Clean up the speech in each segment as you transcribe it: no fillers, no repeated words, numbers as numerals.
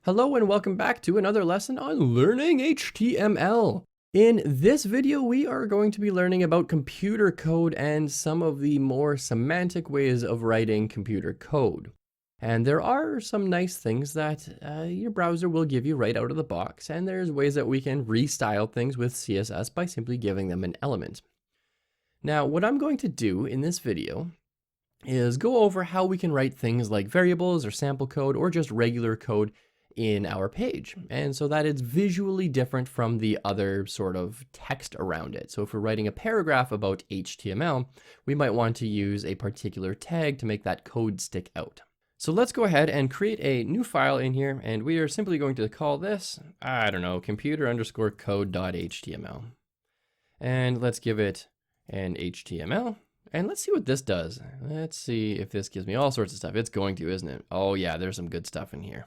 Hello and welcome back to another lesson on learning HTML. In this video, we are going to be learning about computer code and some of the more semantic ways of writing computer code. And there are some nice things that your browser will give you right out of the box, and there's ways that we can restyle things with CSS by simply giving them an element. Now, what I'm going to do in this video is go over how we can write things like variables or sample code or just regular code in our page, and so that it's visually different from the other sort of text around it. So if we're writing a paragraph about HTML, we might want to use a particular tag to make that code stick out. So let's go ahead and create a new file in here, and we are simply going to call this, I don't know, computer_code.html. And let's give it an HTML, and let's see what this does. Let's see if this gives me all sorts of stuff. It's going to, isn't it? Oh yeah, there's some good stuff in here.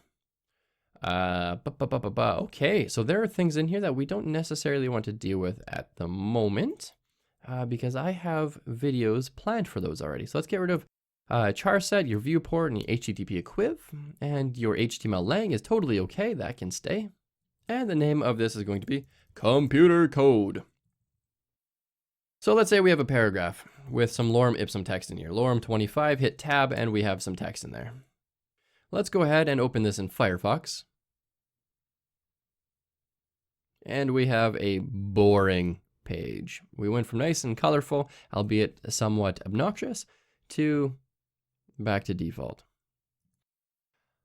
Okay, so there are things in here that we don't necessarily want to deal with at the moment because I have videos planned for those already. So let's get rid of char set, your viewport, and the HTTP equiv, and your HTML lang is totally okay. That can stay. And the name of this is going to be computer code. So let's say we have a paragraph with some lorem ipsum text in here. Lorem 25, hit tab, and we have some text in there. Let's go ahead and open this in Firefox. And we have a boring page. We went from nice and colorful, albeit somewhat obnoxious, to back to default.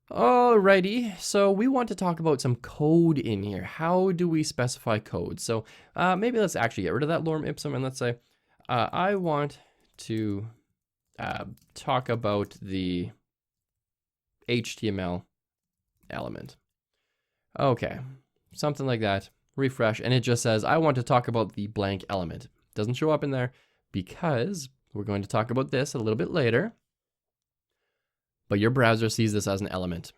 Alrighty, so we want to talk about some code in here. How do we specify code? So maybe let's actually get rid of that lorem ipsum and let's say, I want to talk about the HTML element. Okay, something like that. Refresh, and it just says, I want to talk about the blank element. Doesn't show up in there because we're going to talk about this a little bit later. But your browser sees this as an element,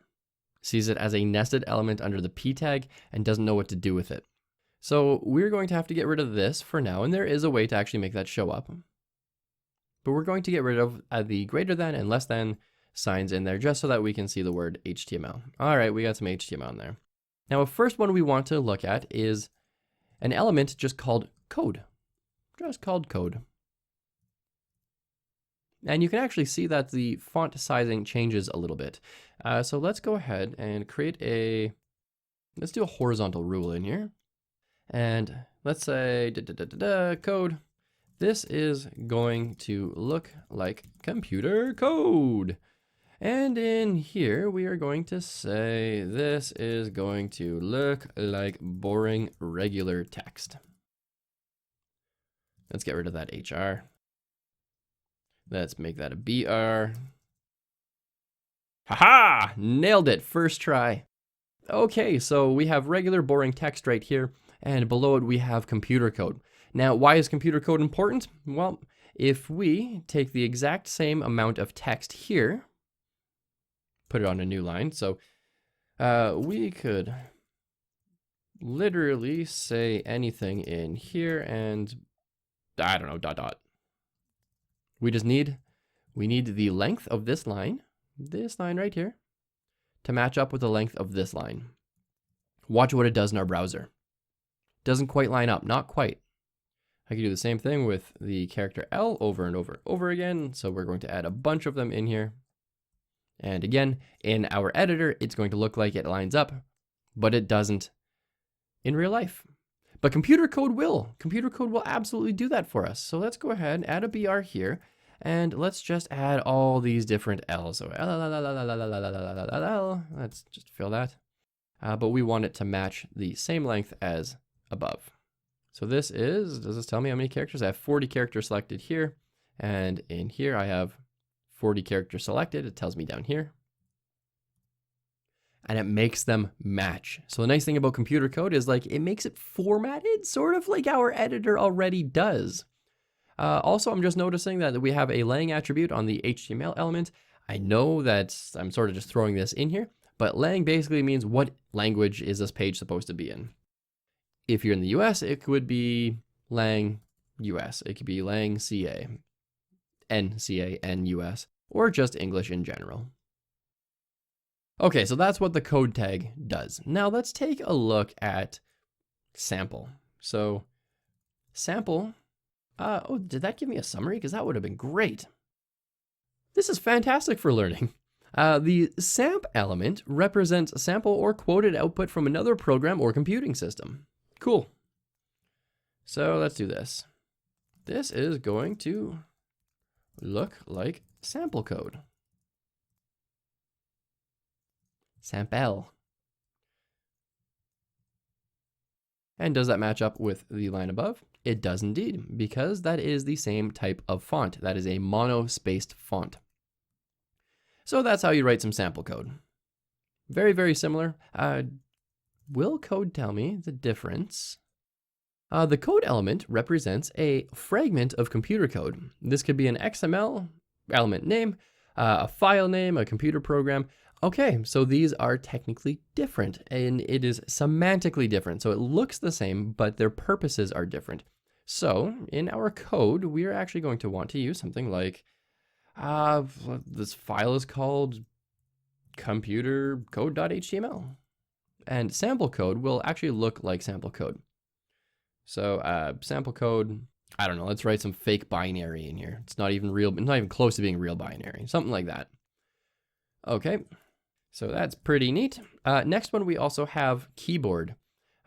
sees it as a nested element under the p tag, and doesn't know what to do with it. So we're going to have to get rid of this for now, and there is a way to actually make that show up. But we're going to get rid of the greater than and less than signs in there just so that we can see the word HTML. All right, we got some HTML in there. Now, the first one we want to look at is an element just called code. Just called code. And you can actually see that the font sizing changes a little bit. So let's go ahead and let's do a horizontal rule in here. And let's say code. This is going to look like computer code. And in here, we are going to say this is going to look like boring regular text. Let's get rid of that HR. Let's make that a BR. Haha! Nailed it, first try. Okay, so we have regular boring text right here, and below it we have computer code. Now, why is computer code important? Well, if we take the exact same amount of text here, put it on a new line. So we could literally say anything in here and I don't know, ... We need the length of this line right here, to match up with the length of this line. Watch what it does in our browser. Doesn't quite line up, not quite. I can do the same thing with the character L over and over again. So we're going to add a bunch of them in here. And again, in our editor, it's going to look like it lines up, but it doesn't in real life. But computer code will. Computer code will absolutely do that for us. So let's go ahead and add a BR here, and let's just add all these different L's. So L, let's just fill that. But we want it to match the same length as above. So this is, does this tell me how many characters? I have 40 characters selected here, and in here I have 40 characters selected. It tells me down here. And it makes them match. So the nice thing about computer code is like it makes it formatted sort of like our editor already does. Also, I'm just noticing that we have a lang attribute on the HTML element. I know that I'm sort of just throwing this in here, but lang basically means what language is this page supposed to be in. If you're in the US, it could be lang US. It could be lang CA, NCA, NUS. Or just English in general. Okay, so that's what the code tag does. Now let's take a look at sample. So sample, oh, did that give me a summary? Because that would have been great. This is fantastic for learning. The samp element represents a sample or quoted output from another program or computing system. Cool. So let's do this. This is going to look like sample code. Sample. And does that match up with the line above? It does indeed, because that is the same type of font. That is a mono-spaced font. So that's how you write some sample code. Very, very similar. Will code tell me the difference? The code element represents a fragment of computer code. This could be an XML element name, a file name, a computer program. Okay, so these are technically different, and it is semantically different. So it looks the same, but their purposes are different. So in our code, we are actually going to want to use something like, this file is called computercode.html. And sample code will actually look like sample code. So sample code, I don't know, let's write some fake binary in here. It's not even real, not even close to being real binary, something like that. Okay. So that's pretty neat. Next one, we also have keyboard,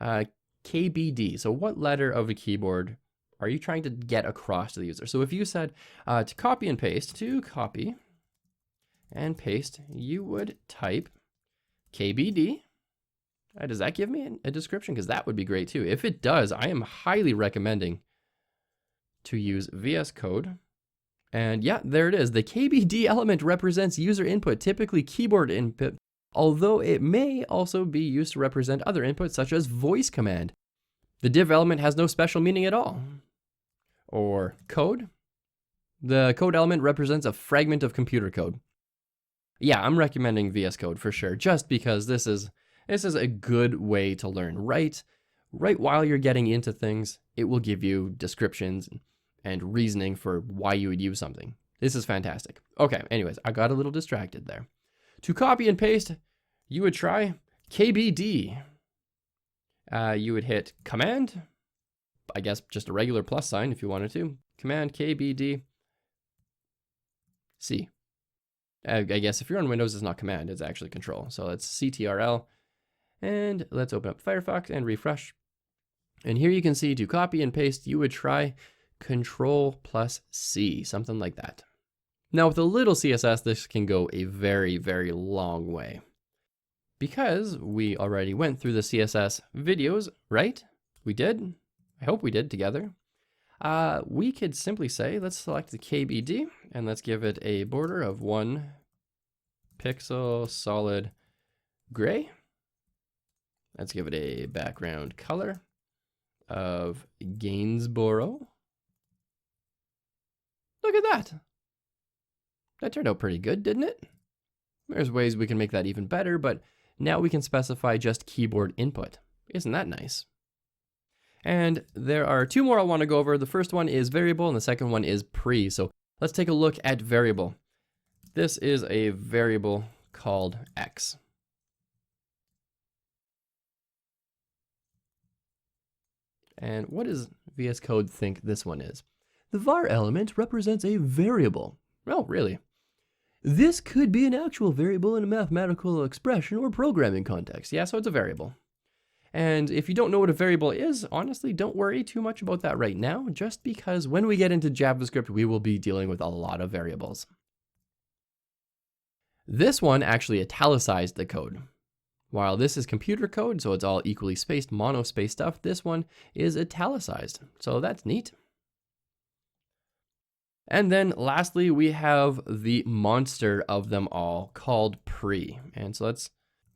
KBD. So what letter of a keyboard are you trying to get across to the user? So if you said to copy and paste, you would type KBD. Does that give me a description? Because that would be great too. If it does, I am highly recommending to use VS Code. And yeah, there it is. The KBD element represents user input, typically keyboard input, although it may also be used to represent other inputs such as voice command. The div element has no special meaning at all. Or code. The code element represents a fragment of computer code. Yeah, I'm recommending VS Code for sure, just because this is a good way to learn. Right while you're getting into things, it will give you descriptions and reasoning for why you would use something. This is fantastic. Okay, anyways, I got a little distracted there. To copy and paste, you would try KBD. You would hit Command, I guess just a regular plus sign if you wanted to. Command KBD C. I guess if you're on Windows, it's not Command, it's actually Control. So let's CTRL, and let's open up Firefox and refresh. And here you can see to copy and paste, you would try Control plus C, something like that. Now with a little CSS, this can go a very, very long way. Because we already went through the CSS videos, right? We did. I hope we did together. We could simply say, let's select the KBD and let's give it a border of 1 pixel solid gray. Let's give it a background color of Gainsborough. Look at that. That turned out pretty good, didn't it? There's ways we can make that even better, but now we can specify just keyboard input. Isn't that nice? And there are 2 more I want to go over. The first one is variable and the second one is pre. So let's take a look at variable. This is a variable called X. And what does VS Code think this one is? The var element represents a variable. Oh, really? This could be an actual variable in a mathematical expression or programming context. Yeah, so it's a variable. And if you don't know what a variable is, honestly, don't worry too much about that right now, just because when we get into JavaScript, we will be dealing with a lot of variables. This one actually italicized the code. While this is computer code, so it's all equally spaced, mono-spaced stuff, this one is italicized. So that's neat. And then lastly, we have the monster of them all called pre. And so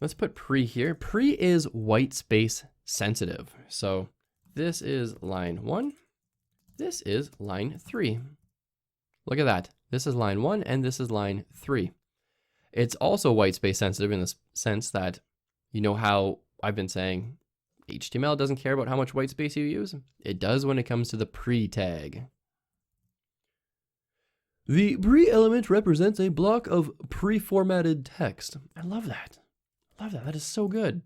let's put pre here. Pre is white space sensitive. So this is line 1. This is line 3. Look at that. This is line 1 and this is line 3. It's also white space sensitive in the sense that, you know how I've been saying HTML doesn't care about how much white space you use? It does when it comes to the pre tag. The pre element represents a block of pre-formatted text. I love that. Love that. That is so good.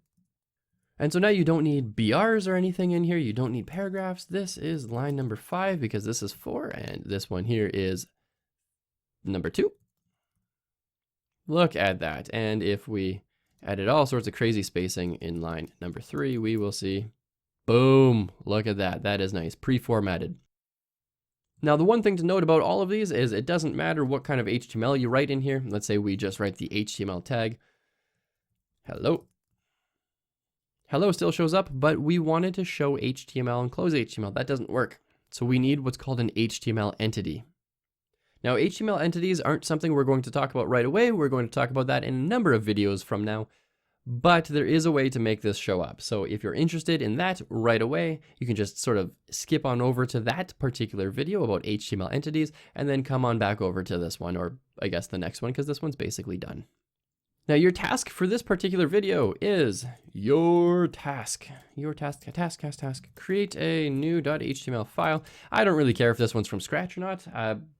And so now you don't need BRs or anything in here. You don't need paragraphs. This is line number 5 because this is 4, and this one here is number 2. Look at that. And if we added all sorts of crazy spacing in line number 3, we will see, boom, look at that. That is nice, pre-formatted. Now, the one thing to note about all of these is it doesn't matter what kind of HTML you write in here. Let's say we just write the HTML tag. Hello. Hello still shows up, but we wanted to show HTML and close HTML. That doesn't work. So we need what's called an HTML entity. Now, HTML entities aren't something we're going to talk about right away. We're going to talk about that in a number of videos from now, but there is a way to make this show up. So if you're interested in that right away, you can just sort of skip on over to that particular video about HTML entities and then come on back over to this one, or I guess the next one, because this one's basically done. Now, your task for this particular video is your task. Create a new .html file. I don't really care if this one's from scratch or not.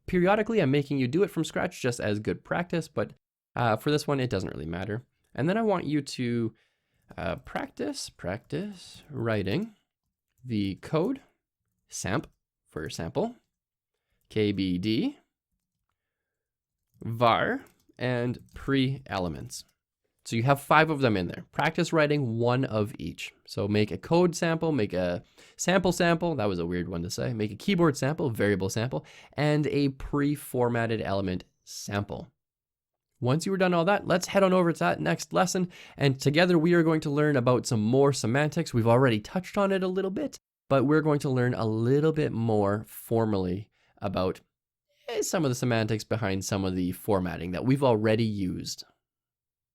Periodically, I'm making you do it from scratch just as good practice, but for this one, it doesn't really matter. And then I want you to practice writing the code samp for sample, kbd, var, and pre-elements. So you have 5 of them in there. Practice writing one of each. So make a code sample, make a sample, that was a weird one to say, make a keyboard sample, variable sample, and a pre-formatted element sample. Once you are done all that, let's head on over to that next lesson, and together we are going to learn about some more semantics. We've already touched on it a little bit, but we're going to learn a little bit more formally about some of the semantics behind some of the formatting that we've already used.